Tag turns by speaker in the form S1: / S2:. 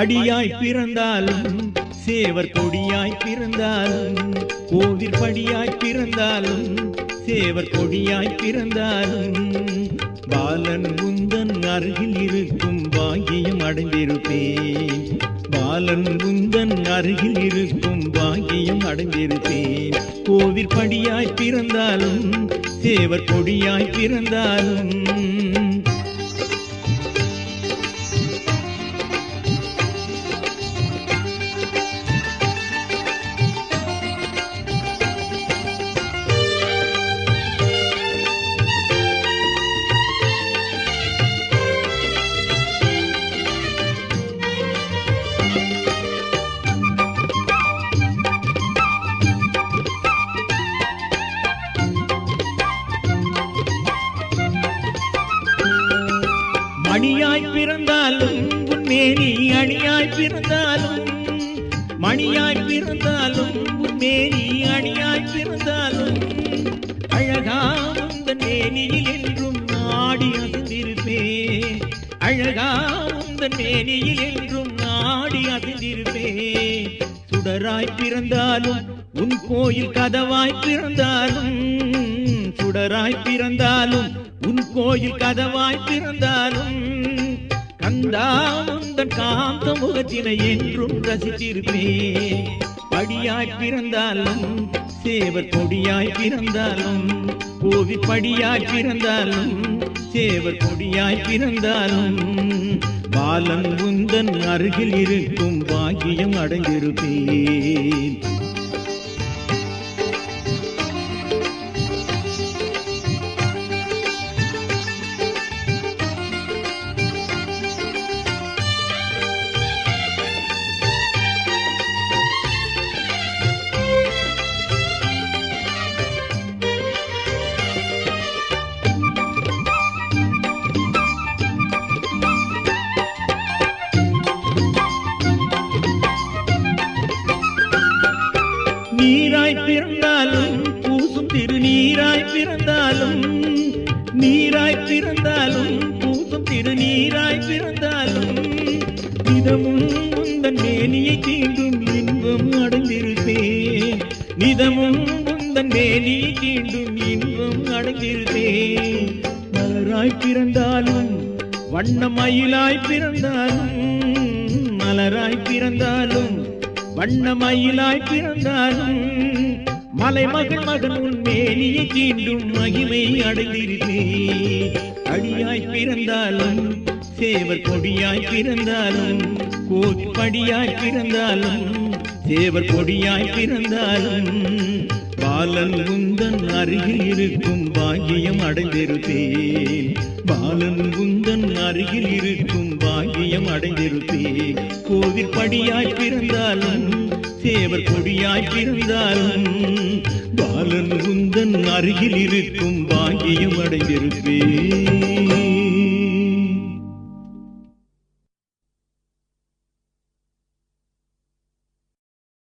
S1: படியாய் பிறந்தாலும் சேவர் கொடியாய் பிறந்தாலும் கோவில் படியாய் பிறந்தாலும் சேவர் கொடியாய் பிறந்தாலும் பாலன் உந்தன் அருகில் இருக்கும் பாக்கியம் அடைந்திருப்பேன். பாலன் உந்தன் அருகில் இருக்கும் பாக்கியம் அடைந்திருப்பேன். கோவில் படியாய் பிறந்தாலும் சேவர் கொடியாய் பிறந்தாலும் மணியாய் பிறந்தாலும் உன்மேனி அணியாய் பிறந்தாலும் மணியாய் பிறந்தாலும் உன்மேனி அணியாய் பிறந்தாலும் அழகா உந்தன் மேனியில் என்றும் நாடி அசைந்திருப்பேன். அழகா உந்தன் மேனியில் என்றும் நாடி அசைந்திருப்பேன். சுடராய் பிறந்தாலும் உன் கோயில் கதவாய் பிறந்தாலும் சுடராய் பிறந்தாலும் உன் கோயில் கதவாய் பிறந்தாலும் கந்தா உந்தன் காந்த முகத்தினை என்றும் ரசித்திருப்பேன். படியாய் பிறந்தாலும் சேவர் கொடியாய் பிறந்தாலும் கோவில் படியாய் பிறந்தாலும் சேவர் கொடியாய் பிறந்தாலும் பாலன் உந்தன் அருகில் இருக்கும் பாக்கியம் அடைந்திருப்பேன். நீராய் பிறந்தாலும் பூசும் திருநீராய் பிறந்தாலும் நீராய் பிறந்தாலும் பூசும் திருநீராய் பிறந்தாலும் நிதமும் உந்தன் மேனியை தீண்டும் இன்பம் அடைந்திருப்பேன். நிதமும் உந்தன் மேனியை தீண்டும் இன்பம் அடைந்திருப்பேன். மலராய் பிறந்தாலும் வண்ண மயிலாய் பிறந்தாலும் மலராய் பிறந்தாலும் வண்ண மயிலாய் பிறந்தாலும் மலைமகள் மகன் உன் மேனியை தீண்டும் மகிமை அடைந்திருப்பேன். அடியாய் பிறந்தாலும் சேவர் கொடியாய் பிறந்தாலும் கோவில் படியாய் பிறந்தாலும் சேவர் கொடியாய் பிறந்தாலும் பாலன் உந்தன் அருகில் இருக்கும் பாக்கியம் அடைந்திருப்பேன். பாலன் உந்தன் அருகில் இருக்கும் பாக்கியம் அடைந்திருப்பேன். கோவில் படியாய் பிறந்தாலும் சேவர் கொடியாய் பிறந்தாலும் பாலன் உந்தன் அருகில் இருக்கும் பாக்கியம் அடைந்திருப்பேன்.